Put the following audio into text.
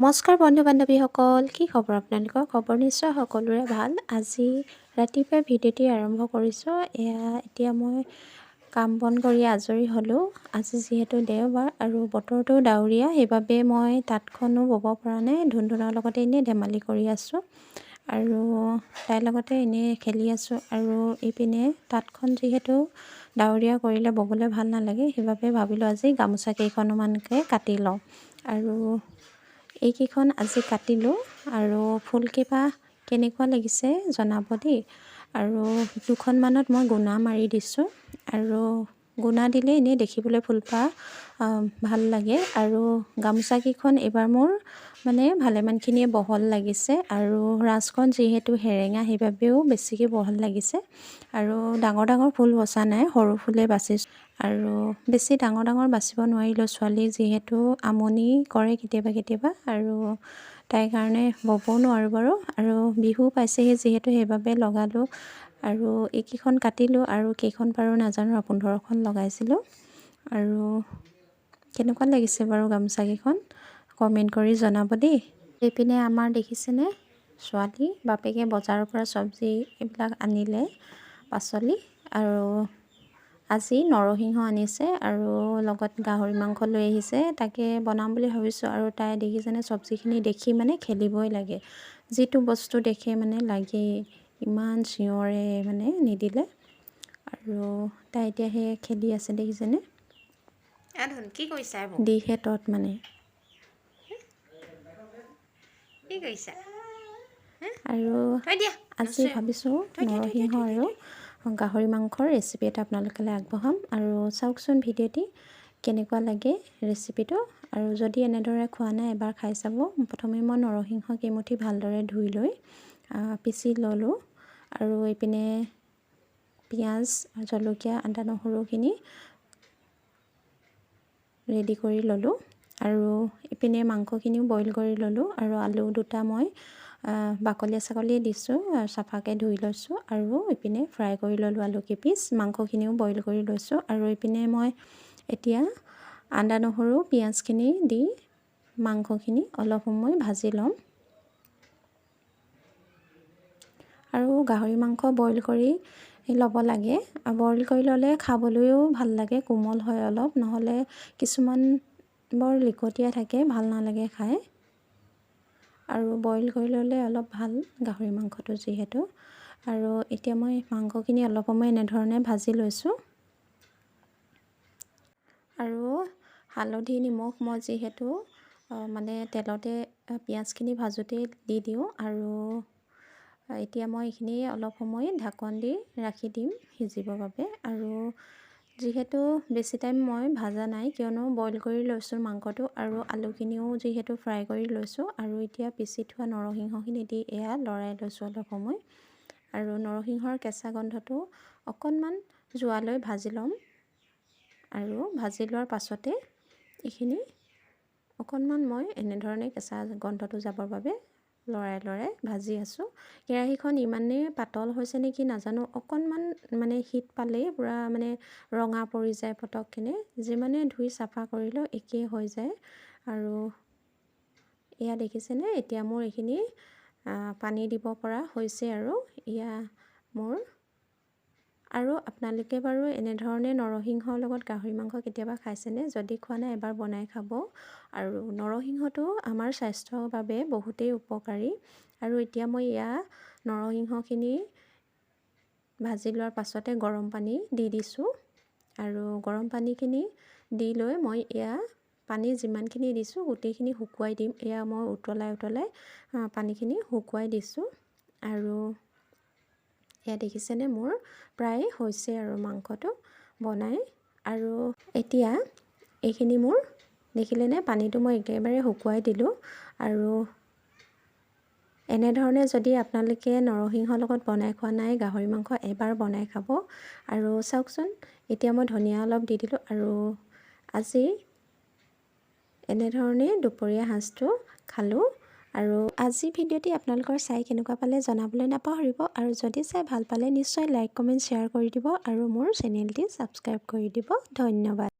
নমস্কাৰ বন্ধু বান্ধৱীসকল, কি খবৰ আপোনালোকৰ? খবৰ নিশ্চয় সকলোৰে ভাল। আজি ৰাতিপুৱা ভিডিঅ'টি আৰম্ভ কৰিছোঁ। এতিয়া মই কাম বন কৰি আজৰি হ'লোঁ। আজি যিহেতু দেওবাৰ আৰু বতৰটো ডাৱৰীয়া, সেইবাবে মই তাঁতখনো ব'ব পৰা নাই। ধুনধুনৰ লগতে এনেই ধেমালি কৰি আছোঁ আৰু তাইৰ লগতে এনেই খেলি আছোঁ। আৰু এইপিনে তাঁতখন যিহেতু ডাৱৰীয়া কৰিলে ব'বলৈ ভাল নালাগে, সেইবাবে ভাবিলোঁ আজি গামোচা কেইখনমানকৈ কাটি লওঁ। আৰু এইকেইখন আজি কাটিলোঁ আৰু ফুলকেইপাহ কেনেকুৱা লাগিছে জনাব দেই। আৰু দুখনমানত মই গুণা মাৰি দিছোঁ আৰু গুণা দিলে এনেই দেখিবলৈ ফুলপাহ ভাল লাগে। আৰু গামোচাকেইখন এইবাৰ মোৰ ভালেমানখিনিয়ে বহল লাগিছে আৰু ৰাঁচখন যিহেতু সেৰেঙা, সেইবাবেও বেছিকৈ বহল লাগিছে। আৰু ডাঙৰ ডাঙৰ ফুল বচা নাই, সৰু ফুলেই বাচিছোঁ। আৰু বেছি ডাঙৰ ডাঙৰ বাচিব নোৱাৰিলোঁ, ছোৱালী যিহেতু আমনি কৰে কেতিয়াবা আৰু তাইৰ কাৰণে ব'বও নোৱাৰোঁ বাৰু। আৰু বিহু পাইছেহি যিহেতু সেইবাবে লগালোঁ আৰু এইকেইখন কাটিলোঁ আৰু কেইখন পাৰোঁ নাজানো, 15খন লগাইছিলোঁ। আৰু কেনেকুৱা লাগিছে বাৰু গামোচাকেইখন কমেণ্ট কৰি জনাব দেই। এইপিনে আমাৰ দেখিছেনে, ছোৱালী বাপেকে বজাৰৰ পৰা চব্জি এইবিলাক আনিলে, পাচলি। আৰু আজি নৰসিংহ আনিছে আৰু লগত গাহৰি মাংস লৈ আহিছে, তাকে বনাম বুলি ভাবিছোঁ। আৰু তাই দেখিছেনে, চব্জিখিনি দেখি খেলিবই লাগে, যিটো বস্তু দেখে লাগেই, ইমান চিঞৰে নিদিলে। আৰু তাই এতিয়া সেই খেলি আছে দেখিছেনে, কি কৰিছা দিহে তত কি কৰিছা? আৰু আজি ভাবিছোঁ নৰসিংহ আৰু গাহৰি মাংসৰ ৰেচিপি এটা আপোনালোকলৈ আগবঢ়াম। আৰু চাওকচোন ভিডিঅ'টি কেনেকুৱা লাগে ৰেচিপিটো। আৰু যদি এনেদৰে খোৱা নাই এবাৰ খাই চাব। প্ৰথমে মই নৰসিংহ কেইমুঠি ভালদৰে ধুই লৈ পিচি ল'লোঁ। আৰু এইপিনে পিঁয়াজ, জলকীয়া, আদা নহৰুখিনি ৰেডি কৰি ল'লোঁ। আৰু ইপিনে মাংসখিনিও বইল কৰি ল'লোঁ। আৰু আলু দুটা মই বাকলিয়ে চাকলিয়ে দিছোঁ, চাফাকৈ ধুই লৈছোঁ। আৰু ইপিনে ফ্ৰাই কৰি ল'লোঁ আলু কেইপিচ, মাংসখিনিও বইল কৰি লৈছোঁ। আৰু ইপিনে মই এতিয়া আদা নহৰু পিঁয়াজখিনি দি মাংসখিনি অলপ সময় ভাজি ল'ম। আৰু গাহৰি মাংস বইল কৰি ল'ব লাগে। বইল কৰি ল'লে খাবলৈও ভাল লাগে, কোমল হয় অলপ, নহ'লে কিছুমান বৰ লিকটীয়া থাকে, ভাল নালাগে খাই। আৰু বইল কৰি ল'লে অলপ ভাল গাহৰি মাংসটো যিহেতু। আৰু এতিয়া মই মাংসখিনি অলপ সময় এনেধৰণে ভাজি লৈছোঁ। আৰু হালধি নিমখ মই যিহেতু তেলতে পিঁয়াজখিনি ভাজোঁতে দি দিওঁ। আৰু এতিয়া মই এইখিনি অলপ সময় ঢাকন দি ৰাখি দিম সিজিবৰ বাবে। আৰু যিহেতু বেছি টাইম মই ভাজা নাই, কিয়নো বইল কৰি লৈছোঁ মাংসটো, আৰু আলুখিনিও যিহেতু ফ্ৰাই কৰি লৈছোঁ। আৰু এতিয়া পিচি থোৱা নৰসিংহখিনি দি এয়া লৰাই লৈছোঁ অলপ সময়। আৰু নৰসিংহৰ কেঁচা গন্ধটো অকণমান যোৱালৈ ভাজি ল'ম। আৰু ভাজি লোৱাৰ পাছতে এইখিনি অকণমান মই এনেধৰণে কেঁচা গন্ধটো যাবৰ বাবে লৰাই ভাজি আছোঁ। কেৰাহীখন ইমানেই পাতল হৈছে নেকি নাজানো, অকণমান হিট পালেই পূৰা ৰঙা পৰি যায় পটককেনে, যিমানে ধুই চাফা কৰিলেও একেই হৈ যায়। আৰু এয়া দেখিছেনে, এতিয়া মোৰ এইখিনি পানী দিব পৰা হৈছে। আৰু এয়া মোৰ। আৰু আপোনালোকে বাৰু এনেধৰণে নৰসিংহৰ লগত গাহৰি মাংস কেতিয়াবা খাইছেনে? যদি খোৱা নাই এবাৰ বনাই খাব। আৰু নৰসিংহটো আমাৰ স্বাস্থ্যৰ বাবে বহুতেই উপকাৰী। আৰু এতিয়া মই এয়া নৰসিংহখিনি ভাজি লোৱাৰ পাছতে গৰম পানী দি দিছোঁ। আৰু গৰম পানীখিনি দি লৈ মই এয়া পানী যিমানখিনি দিছোঁ গোটেইখিনি শুকুৱাই দিম। এয়া মই উতলাই পানীখিনি শুকুৱাই দিছোঁ। আৰু এয়া দেখিছেনে, মোৰ প্ৰায় হৈছে আৰু মাংসটো বনাই। আৰু এতিয়া এইখিনি মোৰ দেখিলেনে, পানীটো মই একেবাৰে শুকুৱাই দিলোঁ। আৰু এনেধৰণে যদি আপোনালোকে নৰসিংহৰ লগত বনাই খোৱা নাই গাহৰি মাংস, এবাৰ বনাই খাব। আৰু চাওকচোন, এতিয়া মই ধনিয়া অলপ দি দিলোঁ। আৰু আজি এনেধৰণে দুপৰীয়া সাঁজটো খালোঁ। আৰু আজি ভিডিঅ'টি আপোনালোকৰ চাই কেনেকুৱা পালে জনাবলৈ নাপাহৰিব। আৰু যদি চাই ভাল পালে নিশ্চয় লাইক, কমেণ্ট, শ্বেয়াৰ কৰি দিব। আৰু মোৰ চেনেলটি ছাবস্ক্ৰাইব কৰি দিব। ধন্যবাদ।